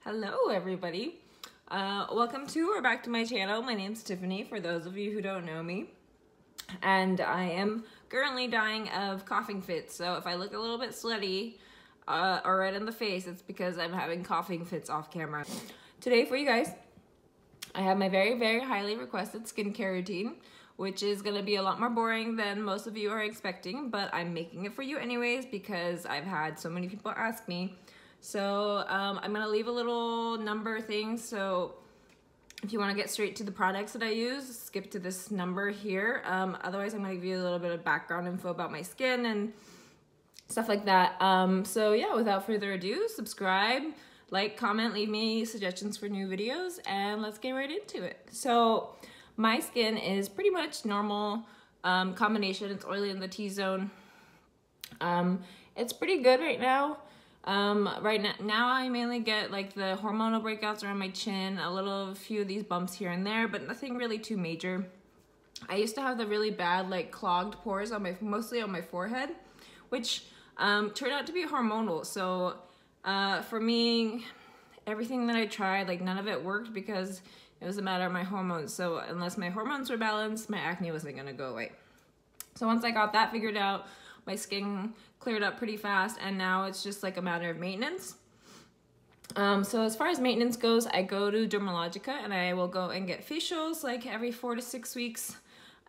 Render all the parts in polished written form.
Hello everybody. Welcome to or back to my channel. My name's Tiffany, for those of you who don't know me. And I am currently dying of coughing fits. So if I look a little bit sweaty or red in the face, it's because I'm having coughing fits off camera. Today for you guys, I have my very highly requested skincare routine, which is going to be a lot more boring than most of you are expecting, but I'm making it for you anyways because I've had so many people ask me. So I'm gonna leave a little number thing, so if you want to get straight to the products that I use, skip to this number here. Otherwise I'm gonna give you a little bit of background info about my skin and stuff like that. So yeah, without further ado, subscribe, like, comment, leave me suggestions for new videos, and let's get right into it. So my skin is pretty much normal combination. It's oily in the T-zone. It's pretty good right now. Right now I mainly get like the hormonal breakouts around my chin, a few of these bumps here and there, but nothing really too major. I used to have the really bad like clogged pores on mostly on my forehead, which turned out to be hormonal. So for me, everything that I tried, like none of it worked because it was a matter of my hormones. So unless my hormones were balanced, my acne wasn't gonna go away. So once I got that figured out, my skin cleared up pretty fast, and now it's just like a matter of maintenance. So as far as maintenance goes, I go to Dermalogica and I will go and get facials like every 4 to 6 weeks.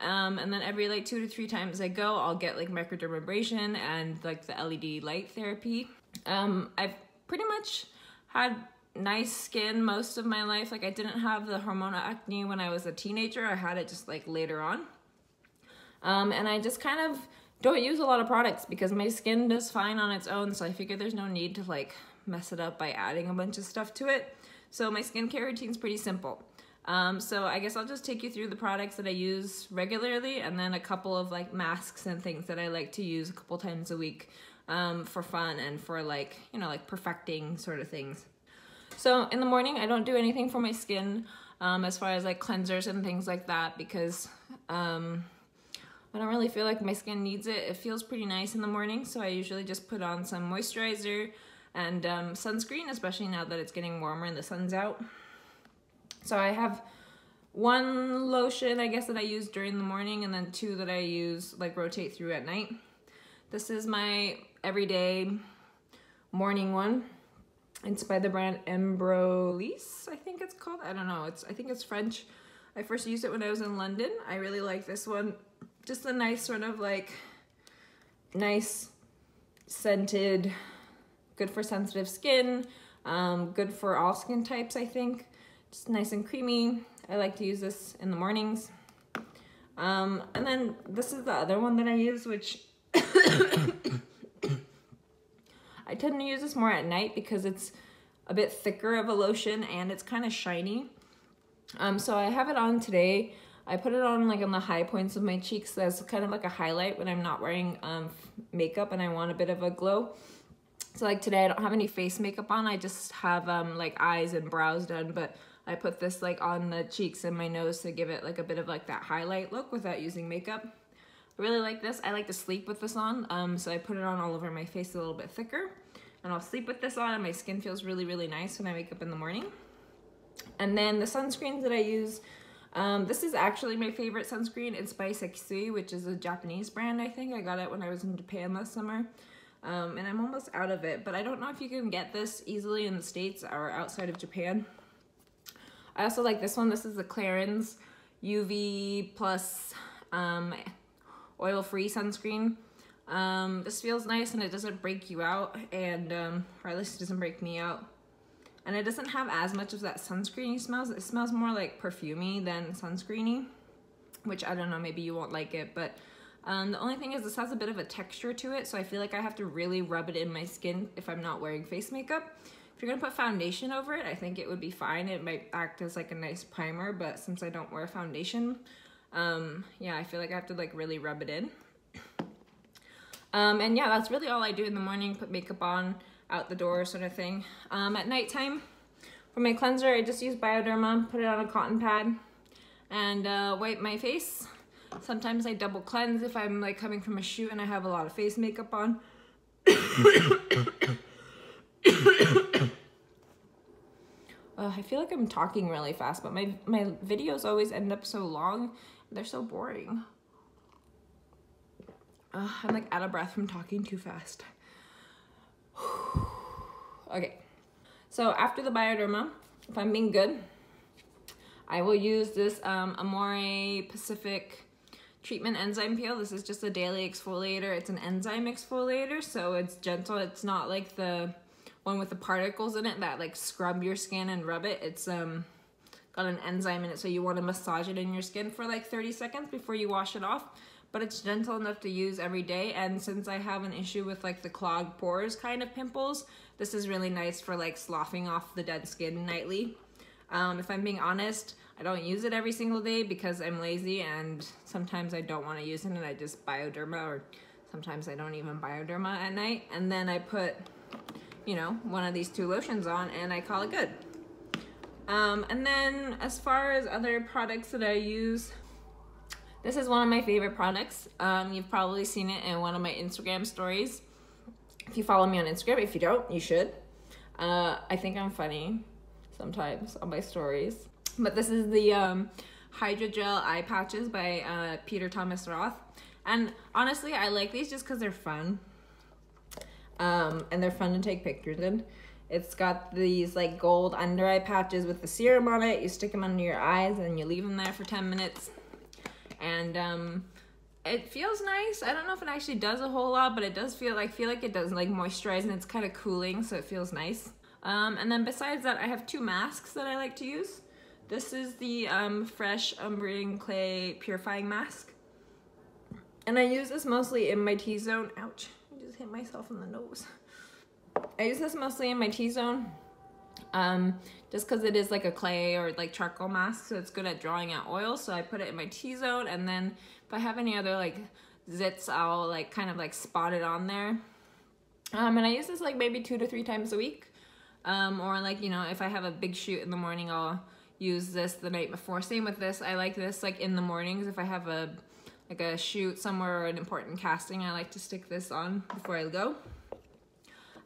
And then every like 2 to 3 times I go, I'll get like microdermabrasion and like the LED light therapy. I've pretty much had nice skin most of my life. Like I didn't have the hormonal acne when I was a teenager. I had it just like later on. And I just kind of don't use a lot of products because my skin does fine on its own, so I figure there's no need to like mess it up by adding a bunch of stuff to it. So my skincare routine is pretty simple. So I guess I'll just take you through the products that I use regularly, and then a couple of like masks and things that I like to use a couple times a week for fun and for like, you know, like perfecting sort of things. So in the morning, I don't do anything for my skin as far as like cleansers and things like that because I don't really feel like my skin needs it. It feels pretty nice in the morning, so I usually just put on some moisturizer and sunscreen, especially now that it's getting warmer and the sun's out. So I have one lotion, I guess, that I use during the morning, and then 2 that I use, like, rotate through at night. This is my everyday morning one. It's by the brand Embryolisse, I think it's called. I don't know. I think it's French. I first used it when I was in London. I really like this one. Just a nice sort of like, nice scented, good for sensitive skin, good for all skin types, I think. Just nice and creamy. I like to use this in the mornings. And then this is the other one that I use, which I tend to use this more at night because it's a bit thicker of a lotion and it's kind of shiny. So I have it on today. I put it on like on the high points of my cheeks as kind of like a highlight when I'm not wearing makeup and I want a bit of a glow. So like today I don't have any face makeup on. I just have like eyes and brows done, but I put this like on the cheeks and my nose to give it like a bit of like that highlight look without using makeup. I really like this. I like to sleep with this on, so I put it on all over my face a little bit thicker, and I'll sleep with this on and my skin feels really nice when I wake up in the morning. And then the sunscreens that I use, this is actually my favorite sunscreen. It's by Sekisui, which is a Japanese brand, I think. I got it when I was in Japan last summer. And I'm almost out of it, but I don't know if you can get this easily in the States or outside of Japan. I also like this one. This is the Clarins UV Plus oil-free sunscreen. This feels nice and it doesn't break you out, and or at least it doesn't break me out. And it doesn't have as much of that sunscreeny smells. It smells more like perfumey than sunscreeny, which I don't know, maybe you won't like it, but the only thing is this has a bit of a texture to it, so I feel like I have to really rub it in my skin if I'm not wearing face makeup. If you're gonna put foundation over it, I think it would be fine. It might act as like a nice primer, but since I don't wear foundation, yeah, I feel like I have to like really rub it in. And yeah, that's really all I do in the morning, put makeup on, out the door sort of thing. At nighttime, for my cleanser, I just use Bioderma, put it on a cotton pad, and wipe my face. Sometimes I double cleanse if I'm like coming from a shoot and I have a lot of face makeup on. I feel like I'm talking really fast, but my videos always end up so long. They're so boring. I'm like out of breath from talking too fast. Okay, so after the Bioderma, if I'm being good, I will use this Amore Pacific Treatment Enzyme Peel. This is just a daily exfoliator. It's an enzyme exfoliator, so it's gentle. It's not like the one with the particles in it that like scrub your skin and rub it. It's got an enzyme in it, so you want to massage it in your skin for like 30 seconds before you wash it off. But it's gentle enough to use every day, and since I have an issue with like the clogged pores kind of pimples, this is really nice for like sloughing off the dead skin nightly. If I'm being honest, I don't use it every single day because I'm lazy, and sometimes I don't want to use it and I just Bioderma, or sometimes I don't even Bioderma at night, and then I put, you know, one of these 2 lotions on and I call it good. And then as far as other products that I use, this is one of my favorite products. You've probably seen it in one of my Instagram stories. If you follow me on Instagram, if you don't, you should. I think I'm funny sometimes on my stories. But this is the Hydrogel Eye Patches by Peter Thomas Roth. And honestly, I like these just because they're fun. And they're fun to take pictures in. It's got these like gold under eye patches with the serum on it. You stick them under your eyes and you leave them there for 10 minutes. And it feels nice. I don't know if it actually does a whole lot, but it does feel like it does like moisturize, and it's kind of cooling, so it feels nice. And then besides that, I have 2 masks that I like to use. This is the Fresh Umbrian Clay Purifying Mask. And I use this mostly in my T-zone. Ouch, I just hit myself in the nose. I use this mostly in my T-zone, just because it is like a clay or like charcoal mask, so it's good at drawing out oil. So I put it in my T-zone, and then if I have any other like zits, I'll like kind of like spot it on there. And I use this like maybe 2 to 3 times a week. Or like, you know, if I have a big shoot in the morning, I'll use this the night before. Same with this. I like this like in the mornings. If I have a shoot somewhere or an important casting, I like to stick this on before I go.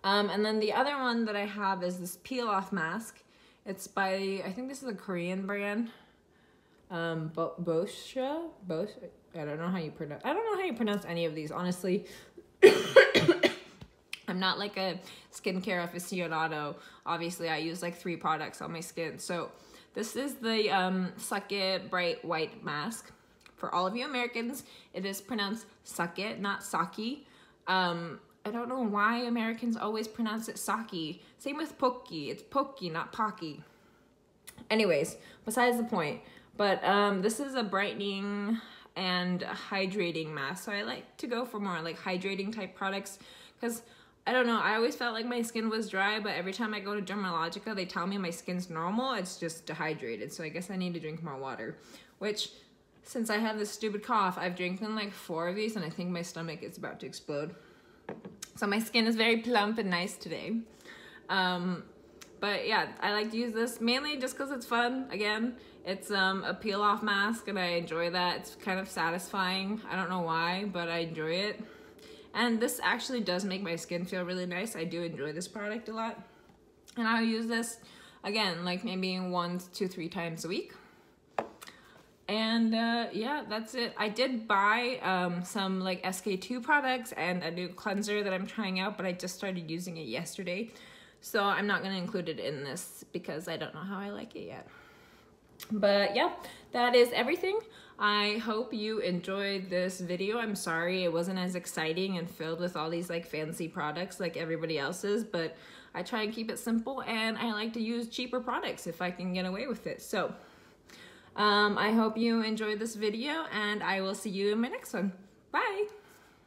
And then the other one that I have is this peel off mask. It's by, I think this is a Korean brand. Boscia? I don't know how you pronounce any of these, honestly. I'm not like a skincare aficionado. Obviously, I use like 3 products on my skin. So this is the Suck It Bright White Mask. For all of you Americans, it is pronounced Suck It, not Saki. I don't know why Americans always pronounce it Saki. Same with Pocky. It's Pocky, not Pocky. Anyways, besides the point. But this is a brightening and hydrating mask. So I like to go for more like hydrating type products because I don't know, I always felt like my skin was dry, but every time I go to Dermalogica, they tell me my skin's normal. It's just dehydrated. So I guess I need to drink more water, which since I have this stupid cough, I've drinking like 4 of these and I think my stomach is about to explode. So my skin is very plump and nice today. But yeah, I like to use this mainly just because it's fun. Again, it's a peel off mask and I enjoy that. It's kind of satisfying. I don't know why, but I enjoy it. And this actually does make my skin feel really nice. I do enjoy this product a lot. And I'll use this, again, like maybe 1 to 3 times a week. And yeah, that's it. I did buy some like SK-II products and a new cleanser that I'm trying out, but I just started using it yesterday. So I'm not going to include it in this because I don't know how I like it yet. But yeah, that is everything. I hope you enjoyed this video. I'm sorry it wasn't as exciting and filled with all these like fancy products like everybody else's, but I try and keep it simple and I like to use cheaper products if I can get away with it. So I hope you enjoyed this video and I will see you in my next one. Bye!